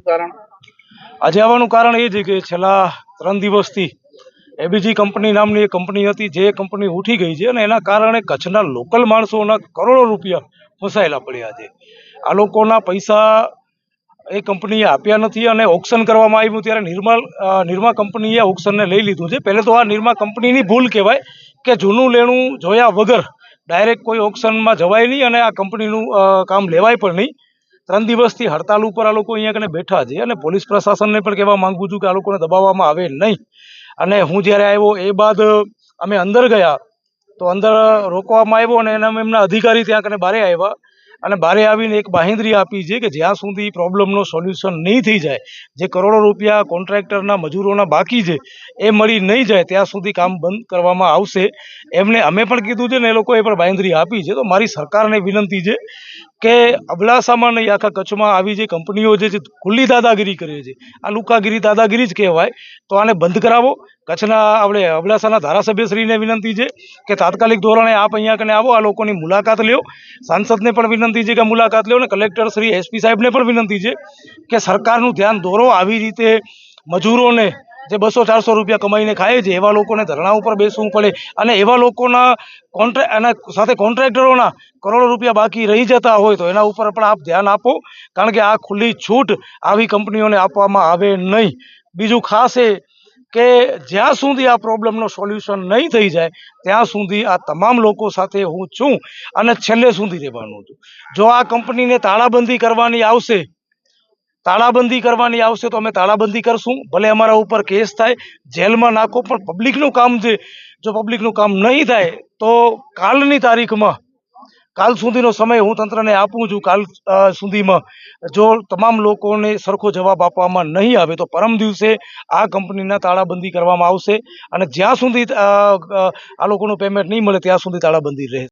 કારણ? આજે આવવાનું કારણ એ છે કે છેલ્લા 3 દિવસથી એબીજી કંપની નામની એક કંપની હતી, જે કંપની ઉઠી ગઈ છે અને એના કારણે કચ્છના લોકલ માણસોના કરોડો રૂપિયા ફસાયેલા પડ્યા છે. આ લોકોના પૈસા એ કંપનીએ આપ્યા નથી અને ઓક્શન કરવામાં આવ્યું ત્યારે નિરમા કંપનીએ ઓક્શનને લઈ લીધું છે. પહેલે તો આ નિરમા કંપનીની ભૂલ કહેવાય કે જૂનું લેણું જોયા વગર ડાયરેક્ટ કોઈ ઓક્શનમાં જવાય નહીં અને આ કંપનીનું કામ લેવાય પણ નહીં. 3 દિવસથી હડતાલ ઉપર આ લોકો અહીંયા કને બેઠા છે અને પોલીસ પ્રશાસનને પણ કહેવા માંગુ છું કે આ લોકોને દબાવવામાં આવે નહીં. અને હું જ્યારે આવ્યો એ બાદ અમે અંદર ગયા તો અંદર રોકવામાં આવ્યો અને એમના અધિકારી ત્યાં કને બારે આવ્યા અને બારે આવીને એક બાંહેધરી આપી છે કે જ્યાં સુધી પ્રોબ્લેમનો સોલ્યુશન નહીં થઈ જાય, જે કરોડો રૂપિયા કોન્ટ્રાક્ટરના મજૂરોના બાકી છે એ મળી નહીં જાય ત્યાં સુધી કામ બંધ કરવામાં આવશે. એમને અમે પણ કીધું છે ને એ લોકોએ પણ બાંહેધરી આપી છે. તો મારી સરકારને વિનંતી છે કે અબડાસામાં નહીં આખા કચ્છમાં આવી જે કંપનીઓ છે ખુલ્લી દાદાગીરી કરે છે, આ લુકાગીરી દાદાગીરી જ કહેવાય, તો આને બંધ કરાવો. કચ્છના આપણે અબડાસાના ધારાસભ્યશ્રીને વિનંતી છે કે તાત્કાલિક ધોરણે આપ અહીંયા કને આવો, આ લોકોની મુલાકાત લ્યો. સાંસદને પણ વિનંતી છે કે મુલાકાત લ્યો અને કલેક્ટર શ્રી એસપી સાહેબને પણ વિનંતી છે કે સરકારનું ધ્યાન દોરો. આવી રીતે મજૂરોને જે 200-400 રૂપિયા કમાઈને ખાય છે એવા લોકોને ધરણા ઉપર બેસવું પડે અને એવા લોકોના સાથે કોન્ટ્રાક્ટરોના કરોડો રૂપિયા બાકી રહી જતા હોય તો એના ઉપર પણ આપ ધ્યાન આપો, કારણ કે આ ખુલ્લી છૂટ આવી કંપનીઓને આપવામાં આવે નહીં. બીજું ખાસ એ કે જ્યાં સુધી આ પ્રોબ્લેમનો સોલ્યુશન નહીં થઈ જાય ત્યાં સુધી આ તમામ લોકો સાથે હું છું અને છેલ્લે સુધી રહેવાનું છું. જો આ કંપનીને તાળાબંધી કરવાની આવશે તો અમે તાળાબંધી કરશું. ભલે અમારા ઉપર કેસ થાય, જેલમાં નાખો, પણ પબ્લિકનું કામ છે. જો પબ્લિકનું કામ નહીં થાય તો કાલની તારીખમાં, કાલ સુધીનો સમય હું તંત્રને આપું છું. કાલ સુધીમાં જો તમામ લોકોને સરખો જવાબ આપવામાં નહીં આવે તો પરમ દિવસે આ કંપનીના તાળાબંધી કરવામાં આવશે અને જ્યાં સુધી આ લોકોનું પેમેન્ટ નહીં મળે ત્યાં સુધી તાળાબંધી રહે.